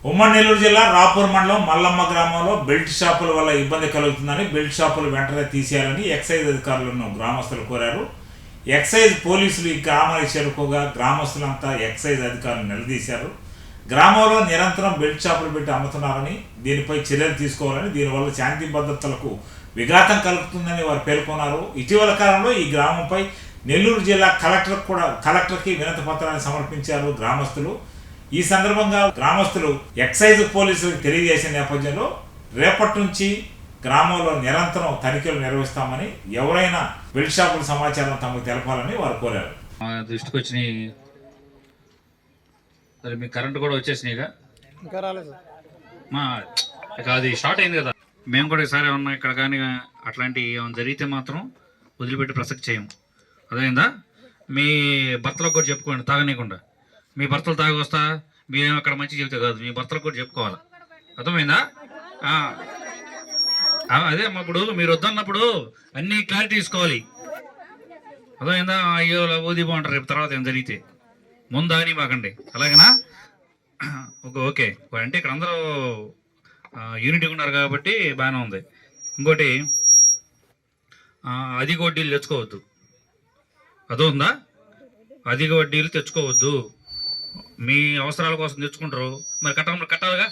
ఉమ్మడి నెల్లూరు జిల్లా రాపూర్ మండలం మల్లమ్మ గ్రామంలో బెల్ట్ షాపుల వల్ల ఇబ్బంది కలుగుతుందని బెల్ట్ షాపులు వెంటనే తీసేయాలని ఎక్సైజ్ అధికారులను గ్రామస్తులు కోరారు. ఎక్సైజ్ పోలీసులు ఈ గ్రామానికి చేరుకోగా గ్రామస్తులంతా ఎక్సైజ్ అధికారులు నిలదీశారు. గ్రామంలో నిరంతరం బెల్ట్ షాపులు పెట్టి అమ్ముతున్నారని, దీనిపై చర్యలు తీసుకోవాలని, దీనివల్ల శాంతి భద్రతలకు విఘాతం కలుగుతుందని వారు పేర్కొన్నారు. ఇటీవల కాలంలో ఈ గ్రామంపై నెల్లూరు జిల్లా కలెక్టర్కి వినతి పత్రాన్ని సమర్పించారు గ్రామస్తులు. ఈ సందర్భంగా గ్రామస్తులు ఎక్సైజ్ పోలీసులకు తెలియజేసిన నేపథ్యంలో రేపటి నుంచి గ్రామంలో నిరంతరం తనిఖీలు నిర్వహిస్తామని, ఎవరైనా బెల్ట్ షాపుల సమాచారం తమకు తెలపాలని వారు కోరారు. దృష్టికి వచ్చినాయి. సరే, మీ కరెంట్ కూడా వచ్చేసినాయిగా? ఇంకా రాలేదు. మా ఇక అది షార్ట్ అయింది కదా. మేము కూడా ఈసారి ఏమన్నా ఇక్కడ కానీ అట్లాంటి ఏమైనా జరిగితే మాత్రం వదిలిపెట్టి ప్రసక్తి చేయము. అదైందా? మీ భర్తలకు కూడా చెప్పుకోండి, తాగనీయకుండా. మీ భర్తలు తాగి వస్తా మీరేమో అక్కడ మంచి చెబితే కాదు, మీ భర్తలకు కూడా చెప్పుకోవాలి. అర్థమైందా? అదే ఇప్పుడు మీరు వద్దన్నప్పుడు అన్ని క్లారిటీ తీసుకోవాలి. అర్థమైందా? అయ్యో ఊది బాగుంటారు రేపు తర్వాత ఏం జరిగితే ముందు అని మాకండి. అలాగేనా? ఓకే. అంటే ఇక్కడ అందరూ యూనిటీ ఉన్నారు కాబట్టి బాగానే ఉంది. ఇంకోటి, అధిక వడ్డీలు తెచ్చుకోవద్దు. అదొందా? అధిక వడ్డీలు తెచ్చుకోవద్దు. మీ అవసరాల కోసం తెచ్చుకుంటారు, మరి కట్టాలిగా.